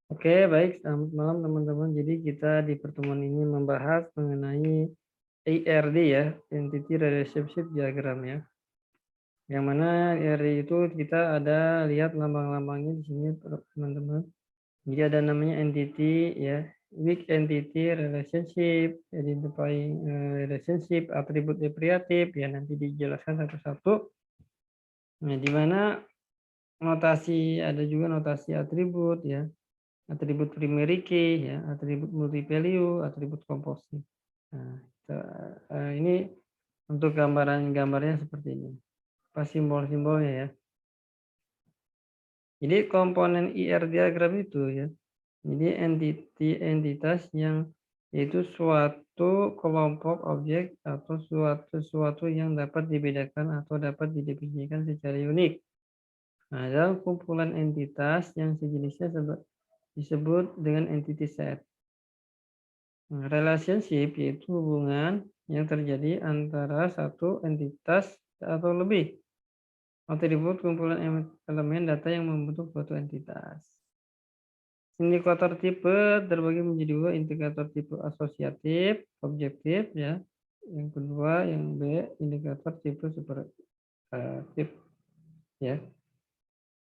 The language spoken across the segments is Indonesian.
Oke, baik. Selamat malam teman-teman. Jadi kita di pertemuan ini membahas mengenai ERD ya, Entity Relationship Diagram ya. Yang mana ERD itu kita ada lihat lambang-lambangnya di sini teman-teman. Jadi ada namanya entity ya, weak entity relationship, identifying relationship, atribut depriatif ya, nanti dijelaskan satu-satu. Nah, di mana notasi ada juga notasi atribut ya. Atribut primary key, ya, atribut multi value, atribut komposit. Nah, ini untuk gambarnya seperti ini. Apa simbol-simbolnya ya. Jadi komponen IR diagram itu ya. Jadi entitas yang yaitu suatu kelompok objek atau sesuatu yang dapat dibedakan atau dapat didefinisikan secara unik. Nah, dalam kumpulan entitas yang sejenisnya disebut dengan entity set. Relationship yaitu hubungan yang terjadi antara satu entitas atau lebih atribut kumpulan elemen data yang membentuk suatu entitas. Indikator tipe terbagi menjadi dua, indikator tipe asosiatif, objektif ya. Yang kedua yang B, indikator tipe superatif ya.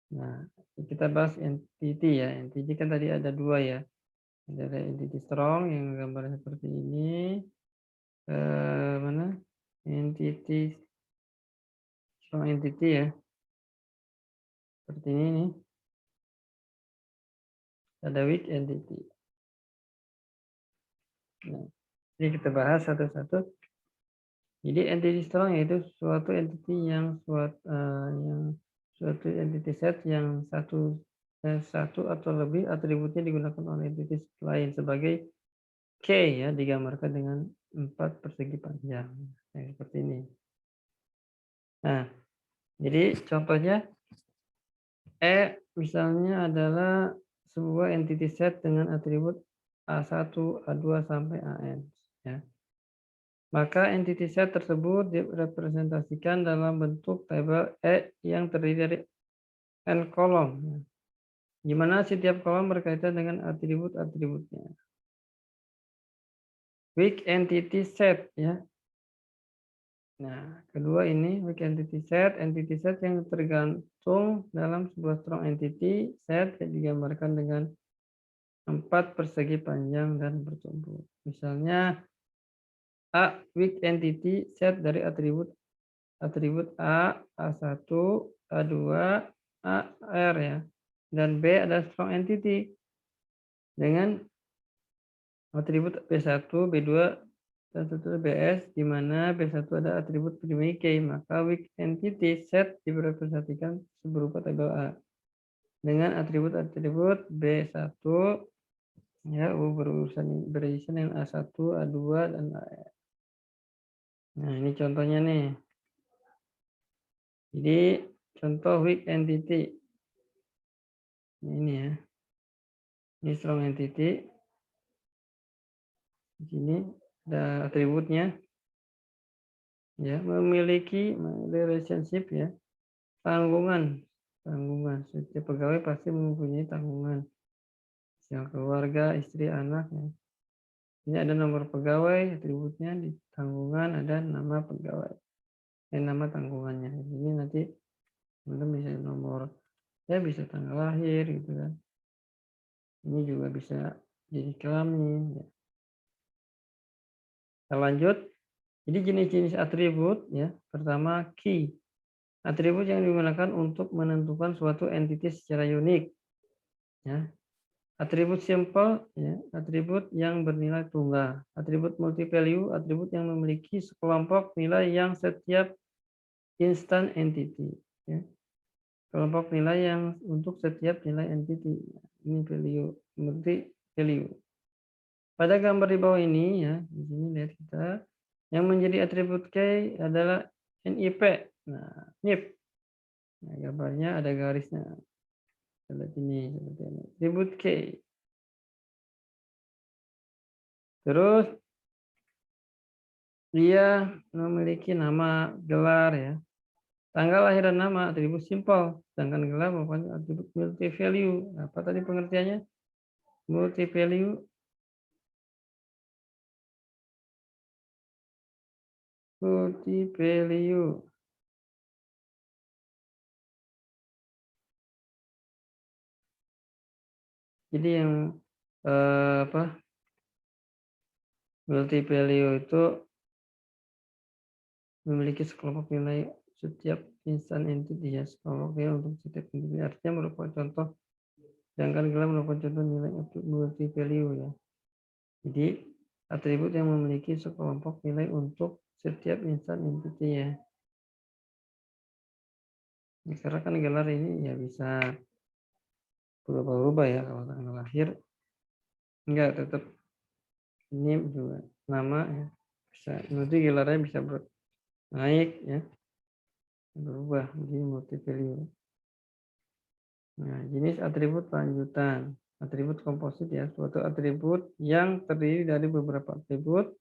Nah, kita bahas entity ya. Entity kan tadi ada dua ya. Ada entity strong yang gambarnya seperti ini. Mana entity strong entity ya, seperti ini nih, ada weak entity. Nah, jadi kita bahas satu-satu. Jadi entity strong yaitu suatu entity yang suatu entity set yang satu atau lebih atributnya digunakan oleh entity lain sebagai K ya, digambarkan dengan 4 persegi panjang. Nah, seperti ini. Nah, jadi contohnya misalnya adalah sebuah entity set dengan atribut A1, A2 sampai AN. Ya. Maka entity set tersebut direpresentasikan dalam bentuk tabel E yang terdiri dari N kolom. Ya. Di mana setiap kolom berkaitan dengan atribut-atributnya. Weak entity set ya. Nah, kedua ini weak entity set yang tergantung dalam sebuah strong entity set yang digambarkan dengan 4 persegi panjang dan bertumbuh. Misalnya A weak entity set dari atribut A, A1, A2, AR ya. Dan B ada strong entity dengan atribut B1, B2, dan seterusnya BS, di mana B1 ada atribut primary key, maka weak entity set direpresentasikan berupa tabel A dengan atribut-atribut B1 ya, berisian dengan A1, A2, dan AR. Nah, ini contohnya nih. Jadi, contoh weak entity. Ini ya. Ini strong entity. Di sini ada atributnya. Ya, memiliki relationship ya. Tanggungan. Setiap pegawai pasti mempunyai tanggungan. Sial keluarga, istri, anak ya. Ini ada nomor pegawai, atributnya di tanggungan ada nama pegawai. Nama tanggungannya. Ini nanti teman-teman bisa nomor, ya bisa tanggal lahir gitu kan. Ini juga bisa jadi kelamin ya. Kita lanjut. Jadi jenis-jenis atribut ya. Pertama key. Atribut yang digunakan untuk menentukan suatu entitas secara unik. Ya. Atribut simple, ya, atribut yang bernilai tunggal. Atribut multi value, atribut yang memiliki sekelompok nilai yang setiap instant entity. Ya. Kelompok nilai yang untuk setiap nilai entity. Ini value, multi value. Pada gambar di bawah ini, ya, di sini lihat kita, yang menjadi atribut key adalah NIP. Nah, NIP. Nah, gambarnya ada garisnya. Seperti ini, atribut key. Terus dia memiliki nama, gelar ya. Tanggal lahir dan nama atribut simple, sedangkan gelar merupakan atribut multi value. Apa tadi pengertiannya? multi-value multi-value. Jadi yang multi-value itu memiliki sekelompok nilai setiap instansi entity ya, sekelompok nilai untuk setiap entity. Artinya merupakan contoh, sedangkan gelar merupakan contoh nilai multi-value ya. Jadi atribut yang memiliki sekelompok nilai untuk setiap instansi entity ya. Karena kan gelar ini ya bisa berubah-ubah ya, kalau tanggal lahir enggak, tetap ini juga nama ya, bisa nanti gelarnya bisa naik ya, berubah menjadi multi-value. Nah, jenis atribut lanjutan, atribut komposit ya, suatu atribut yang terdiri dari beberapa atribut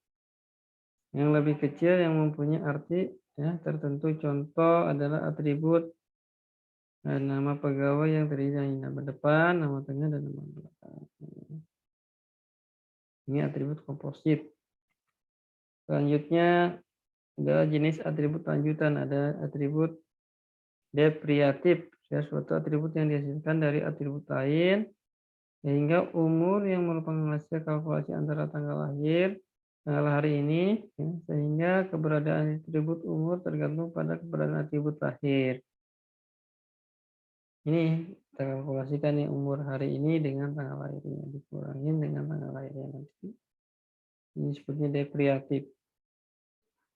yang lebih kecil yang mempunyai arti ya tertentu. Contoh adalah atribut nama pegawai yang terdiri dari nama depan, nama tengah, dan nama belakang. Ini atribut komposit. Selanjutnya adalah jenis atribut lanjutan, ada atribut depriatif ya, suatu atribut yang dihasilkan dari atribut lain sehingga umur yang merupakan hasil kalkulasi antara tanggal lahir tanggal hari ini ya, sehingga keberadaan atribut umur tergantung pada keberadaan atribut lahir. Ini kita kalkulasikan nih umur hari ini dengan tanggal lahirnya, dikurangin dengan tanggal lahirnya nanti. Ini disebutnya depriatif.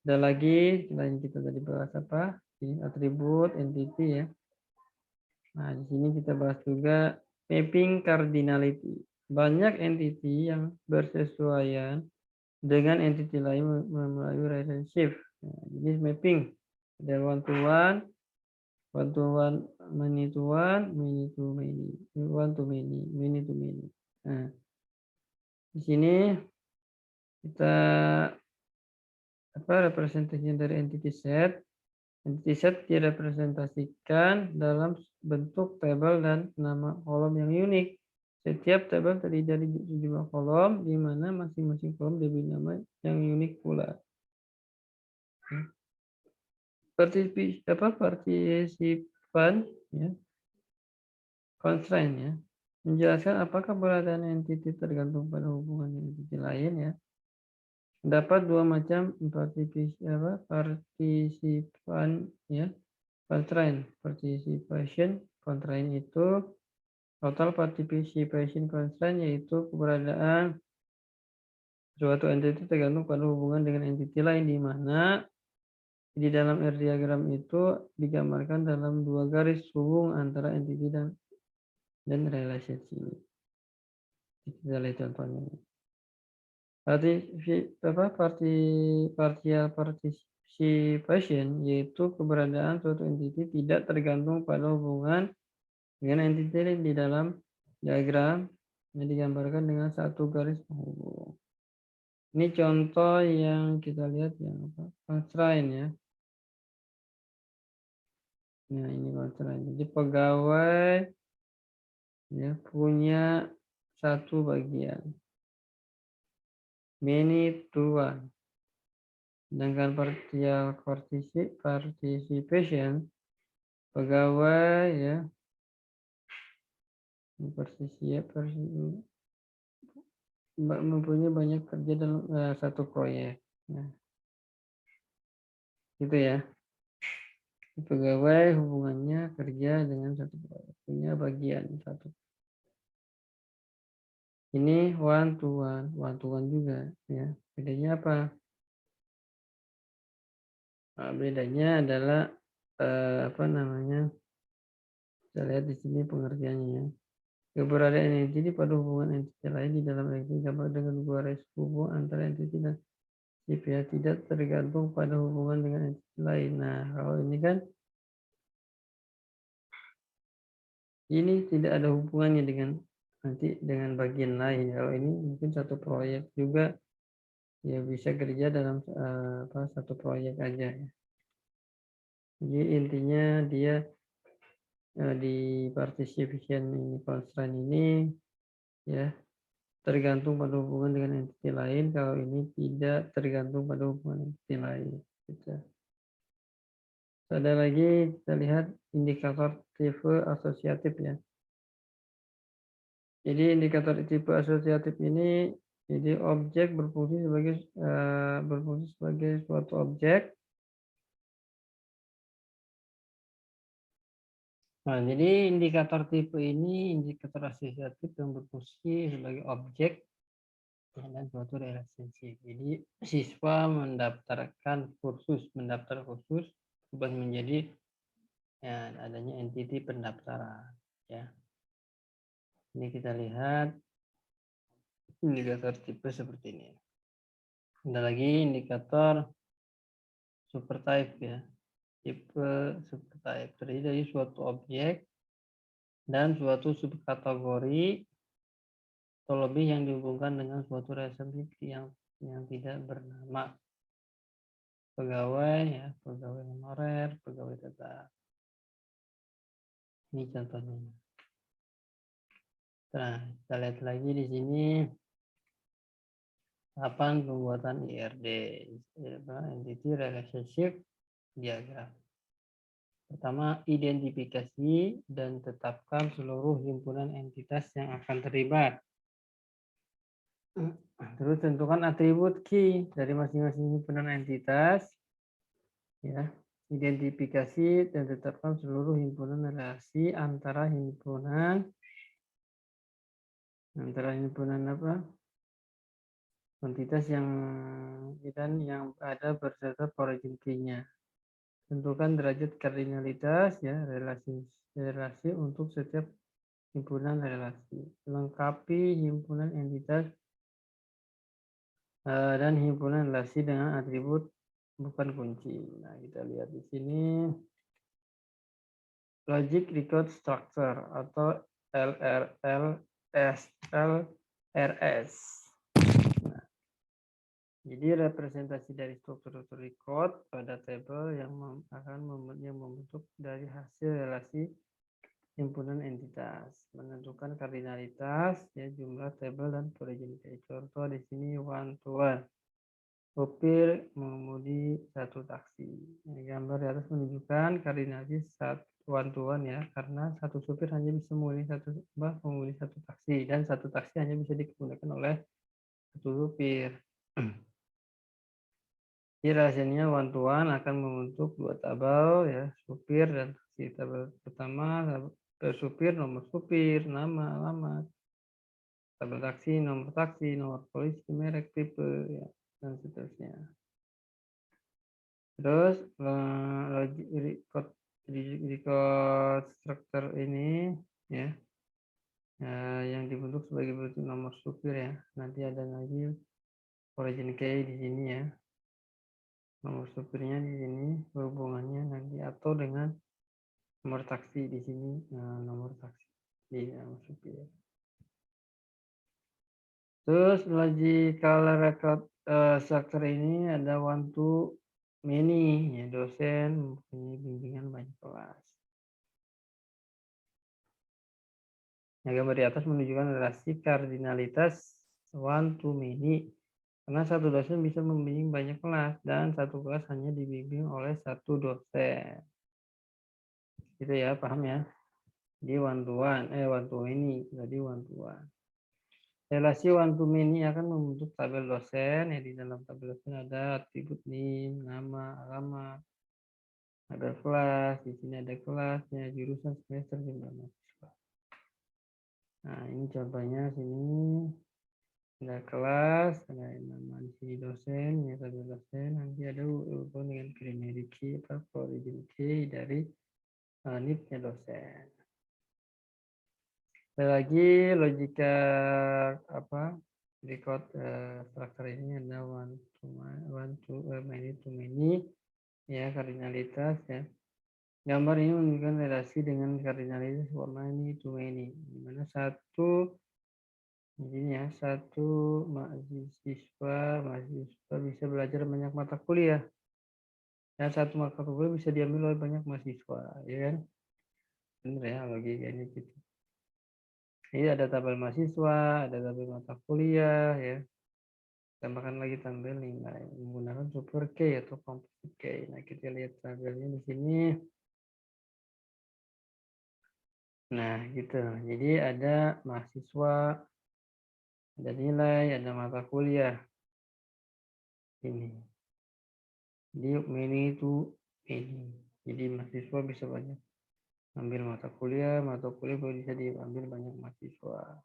Ada lagi selain kita tadi bahas apa? Ini atribut entity ya. Nah, di sini kita bahas juga mapping cardinality. Banyak entity yang bersesuaian dengan entity lain melalui relationship. Nah, jenis mapping ada one to one to one, many to one, many to many, one to many, many to many. Nah, di sini kita representasinya dari entity set. Entity set direpresentasikan dalam bentuk tabel dan nama kolom yang unik. Setiap tabel terdiri dari sejumlah kolom, di mana masing-masing kolom diberi nama yang unik pula. Partisipan ya, constraint ya, menjelaskan apakah keberadaan entity tergantung pada hubungan entity lain ya. Dapat dua macam partisipan ya. Constraint participation constraint itu total participation constraint, yaitu keberadaan suatu entity tergantung pada hubungan dengan entity lain, di mana di dalam R diagram itu digambarkan dalam dua garis hubung antara entity dan relationship. Kita lihat contohnya. Partial participation yaitu keberadaan suatu entity tidak tergantung pada hubungan dengan entity lain di dalam diagram yang digambarkan dengan satu garis penghubung. Ini contoh yang kita lihat yang apa? Constraint ya. Nah, ini constraint. Jadi pegawai ya punya satu bagian. Many to one. Sedangkan partial participation pegawai ya mempunyai banyak kerja dalam satu proyek. Nah, gitu ya. Pegawai hubungannya kerja dengan satu proyek, punya bagian satu. Ini one to one juga ya. Bedanya apa? Nah, bedanya adalah kita lihat di sini pengertiannya ya. Keberadaan entity pada hubungan entity lain di dalam entity dapat dengan dua garis hubung antara entity dan si pihak tidak tergantung pada hubungan dengan entity lain. Nah, kalau ini kan ini tidak ada hubungannya dengan nanti dengan bagian lain. Kalau ini mungkin satu proyek juga ya, bisa kerja dalam satu proyek aja ya. Jadi intinya dia di participation ini constraint ini ya tergantung pada hubungan dengan entiti lain, kalau ini tidak tergantung pada hubungan entiti lain. Gitu. Ada lagi, kita lihat indikator tipe asosiatif ya. Jadi indikator tipe asosiatif ini, jadi objek berfungsi sebagai suatu objek. Nah, jadi indikator tipe ini indikator asosiatif yang berfungsi sebagai objek dan suatu relationship. Jadi siswa mendaftar khusus berubah menjadi ya, adanya entiti pendaftaran. Ya, ini kita lihat indikator tipe seperti ini. Ada lagi indikator supertype ya, tipe supertype terdiri dari suatu objek dan suatu subkategori atau lebih yang dihubungkan dengan suatu relationship yang tidak bernama. Pegawai ya, pegawai honorer, pegawai tetap. Ini contohnya. Nah, kita lihat lagi di sini tahapan pembuatan IRD, Entity Relationship Diagram. Pertama, identifikasi dan tetapkan seluruh himpunan entitas yang akan terlibat. Terus tentukan atribut key dari masing-masing himpunan entitas. Ya, identifikasi dan tetapkan seluruh himpunan relasi antara himpunan apa? Entitas yang ada berserta origin key-nya. Tentukan derajat kardinalitas ya, relasi untuk setiap himpunan relasi. Lengkapi himpunan entitas dan himpunan relasi dengan atribut bukan kunci. Nah, kita lihat di sini logic record structure atau LRS. Nah, jadi representasi dari struktur record pada tabel yang membentuk dari hasil relasi himpunan entitas, menentukan kardinalitas ya, jumlah tabel dan origin key. Contoh di sini one to one. Supir mengemudi satu taksi. Gambar di atas menunjukkan kardinalitas one to one ya, karena satu supir hanya bisa mengemudi satu taksi dan satu taksi hanya bisa digunakan oleh satu supir. Jadi hasilnya one to one akan membentuk dua tabel ya, supir dan taksi. Tabel pertama supir, nomor supir, nama, alamat. Tabel taksi, nomor polisi, merek, tipe ya, dan seterusnya. Terus record structure ini ya, yang dibentuk sebagai bentuk nomor supir ya. Nanti ada lagi origin key di sini ya. Nomor supirnya di sini berhubungannya nanti atau dengan nomor taksi di sini, nomor taksi di nomor supir. Terus logical record structure ini ada one to many ya, dosen mempunyai bimbingan banyak kelas. Nah, gambar di atas menunjukkan relasi kardinalitas one to many. Karena satu dosen bisa membimbing banyak kelas dan satu kelas hanya dibimbing oleh satu dosen. Gitu ya, paham ya? Jadi one to many, jadi one to one. Relasi one to many akan membentuk tabel dosen. Ya, di dalam tabel dosen ada atribut NIM, nama, alamat, ada kelas, di sini ada kelasnya, jurusan, semester, jumlah mahasiswa. Nah, ini contohnya sini. Ada kelas, ada nama di sini dosen, ya tabel dosen, nanti ada hubungan dengan primary key atau origin key dari NIP-nya dosen. Ada lagi logika record structure ini ada many to many ya, kardinalitas ya. Gambar ini menunjukkan relasi dengan kardinalitas many to many, di mana satu mahasiswa bisa belajar banyak mata kuliah dan satu mata kuliah bisa diambil oleh banyak mahasiswa, ya kan? Benar ya logikanya gitu. Ini ada tabel mahasiswa, ada tabel mata kuliah, ya. Tambahkan lagi tabel nilai menggunakan super key atau composite key. Nah, kita lihat tabelnya di sini. Nah, gitu. Jadi ada mahasiswa, ada nilai, ada mata kuliah. Ini. Jadi mini itu ini. Jadi mahasiswa bisa banyak ambil mata kuliah bisa diambil banyak mahasiswa.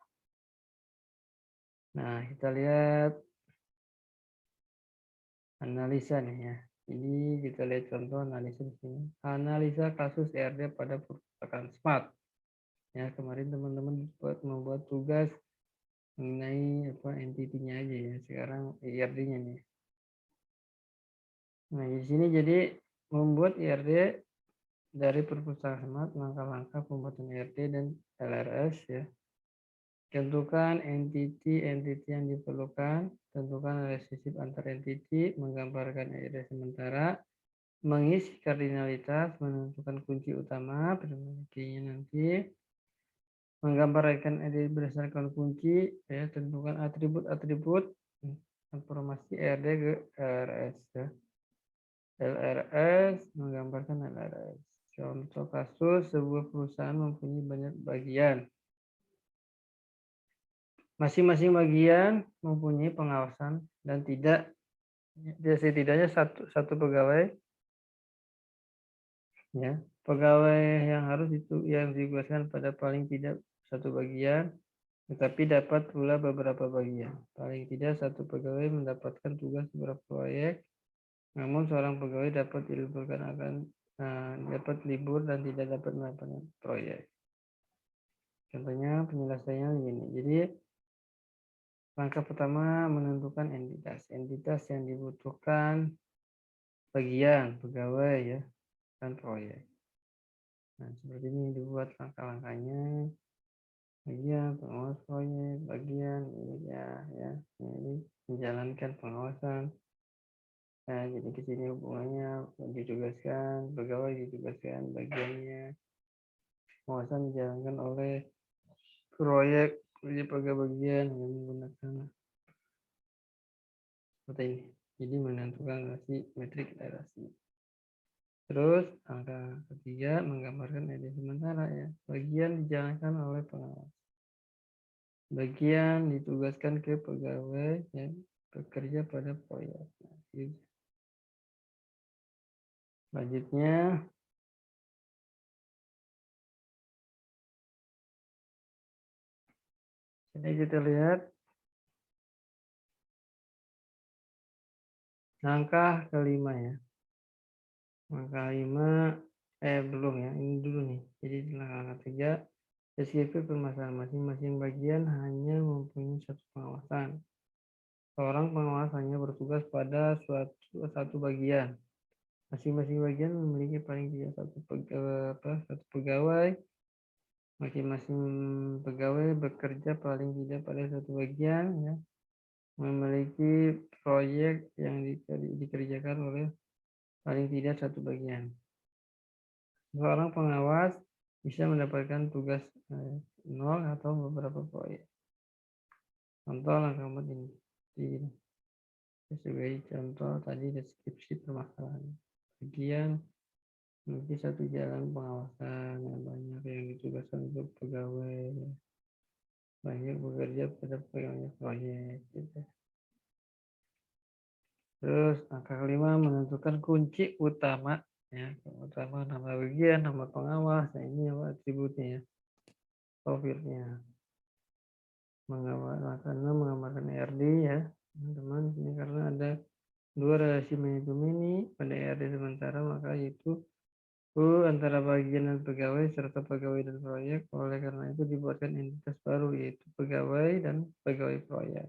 Nah, kita lihat analisa nih ya. Jadi kita lihat contoh analisa di sini. Analisa kasus ERD pada perpustakaan smart. Ya, kemarin teman-teman membuat tugas mengenai apa entity-nya aja ya. Sekarang ERD-nya nih. Nah, di sini jadi membuat ERD dari perpustakaan smart, langkah-langkah pembuatan ERD dan LRS ya. Tentukan entity yang diperlukan, tentukan relationship antar entity, menggambarkan ERD sementara, mengisi kardinalitas, menentukan kunci utama, key-nya nanti, menggambarkan ERD berdasarkan kunci, ya, tentukan atribut-atribut informasi ERD ke LRS ya. LRS menggambarkan LRS. Contoh kasus sebuah perusahaan mempunyai banyak bagian. Masing-masing bagian mempunyai pengawasan dan setidaknya satu pegawai ya. Pegawai yang harus yang ditugaskan pada paling tidak satu bagian, tetapi dapat pula beberapa bagian. Paling tidak satu pegawai mendapatkan tugas beberapa proyek, namun seorang pegawai dapat dapat libur dan tidak dapat melakukan proyek. Contohnya penjelasannya begini. Jadi langkah pertama menentukan entitas. Entitas yang dibutuhkan bagian, pegawai ya, dan proyek. Nah, seperti ini dibuat langkah-langkahnya. Bagian, pengawas proyek, bagian, ini ya. Ini menjalankan pengawasan. Nah, jadi ke sini hubungannya ditugaskan, pegawai ditugaskan bagiannya. Pengawasan dijalankan oleh proyek bagian yang menggunakan seperti ini. Jadi menentukan relasi metrik relasi. Terus angka ketiga menggambarkan ERD sementara ya. Bagian dijalankan oleh pengawas. Bagian ditugaskan ke pegawai yang bekerja pada proyek. Nah, gitu. Selanjutnya ini kita lihat langkah kelima ya. Langkah 5 belum ya, ini dulu nih. Jadi langkah 3 deskripsi permasalahan masing-masing bagian hanya mempunyai satu pengawasan. Seorang pengawas hanya bertugas pada satu bagian. Masing-masing bagian memiliki paling tidak satu pegawai. Masing-masing pegawai bekerja paling tidak pada satu bagian ya. Memiliki proyek yang dikerjakan oleh paling tidak satu bagian. Seorang pengawas bisa mendapatkan tugas 0 atau beberapa proyek. Contoh langkah 4 ini. Sebagai contoh tadi deskripsi permasalahan. Bagian memiliki satu jalan pengawasan yang banyak yang ditugaskan untuk pegawai. Banyak bekerja pada banyak proyek. Gitu. Terus angka kelima menentukan kunci utama. Ya, utama nama bagian, nama pengawas. Nah, ini apa atributnya ya. Profilnya. Menggambarkan ERD ya. Teman-teman, ini karena ada dua relasi manajemen ini pada ERD sementara, maka itu antara bagian dan pegawai serta pegawai dan proyek. Oleh karena itu dibuatkan entitas baru yaitu pegawai dan pegawai proyek.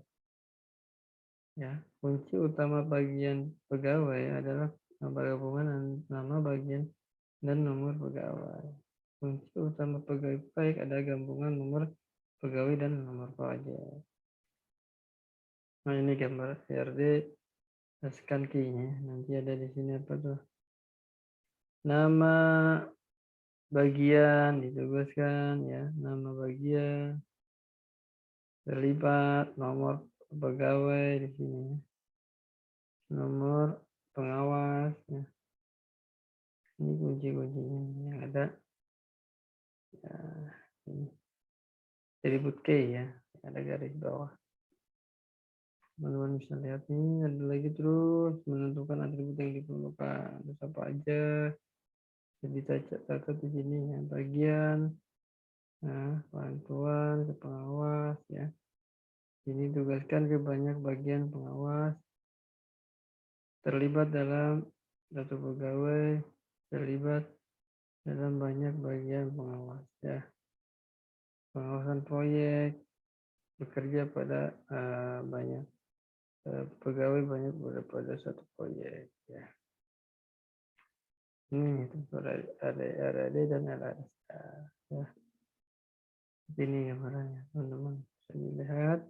Ya, kunci utama bagian pegawai adalah gabungan nama bagian dan nomor pegawai. Kunci utama pegawai proyek adalah gabungan nomor pegawai dan nomor proyek. Nah, ini gambar CRD scan key-nya. Nanti ada di sini apa tuh? Nama bagian ditugaskan ya, nama bagian, terlibat, nomor pegawai di sini, nomor pengawas. Ya. Ini kunci-kuncinya yang ada. Ya, ini. Atribut K ya, ada garis bawah. Teman-teman bisa lihat nih, ada lagi terus menentukan atribut yang diperlukan. Terus apa aja? Jadi catat di sini ya, bagian, nah, bantuan ke pengawas ya. Ini tugaskan ke banyak bagian pengawas. Terlibat dalam satu pegawai, terlibat dalam banyak bagian pengawas ya. Pengawasan proyek, bekerja pada banyak pegawai banyak pada satu proyek ya. Ini itu RAD dan LRSK ya. Ini gambarannya teman-teman bisa dilihat.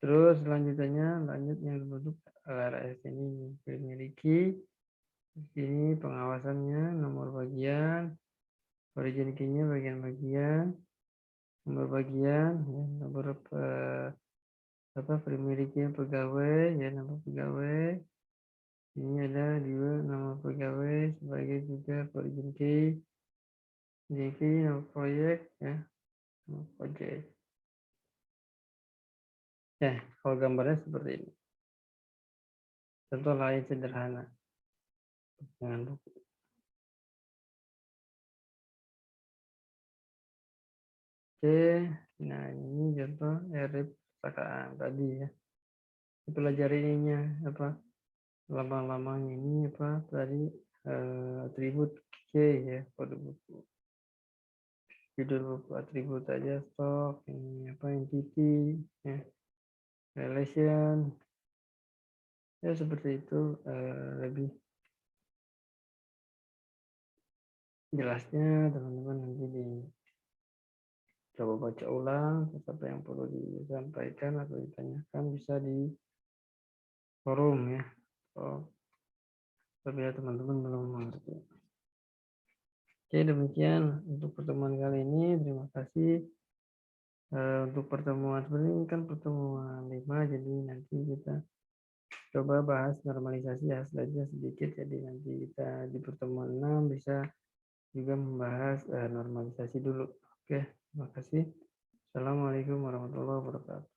Terus selanjutnya lanjut yang berbentuk LRS ini dimiliki. Di sini pengawasannya, nomor bagian, origin key-nya bagian-bagian, nomor bagian, ya, nomor primary key pegawai, ya nama pegawai. Ini ada juga nama pegawai sebagai juga origin key, nama proyek, ya, nama project. Ya, kalau gambarnya seperti ini. Contoh lain sederhana. Dengan buku. Oke, nah ini contoh RIP perpustakaan tadi ya. Pelajari ininya apa? Lambang-lambang ini apa tadi atribut C ya, kode buku. Judul buku atribut aja stok, ini apa entity ya. Relation. Ya seperti itu lebih jelasnya teman-teman nanti coba baca ulang, apa yang perlu disampaikan atau ditanyakan bisa di forum ya. Oh, apabila teman-teman belum mengerti. Oke, demikian untuk pertemuan kali ini. Terima kasih. Untuk pertemuan ini kan pertemuan 5, jadi nanti kita coba bahas normalisasi hasilnya sedikit. Jadi nanti kita di pertemuan 6 bisa juga membahas normalisasi dulu. Oke, terima kasih. Assalamualaikum warahmatullahi wabarakatuh.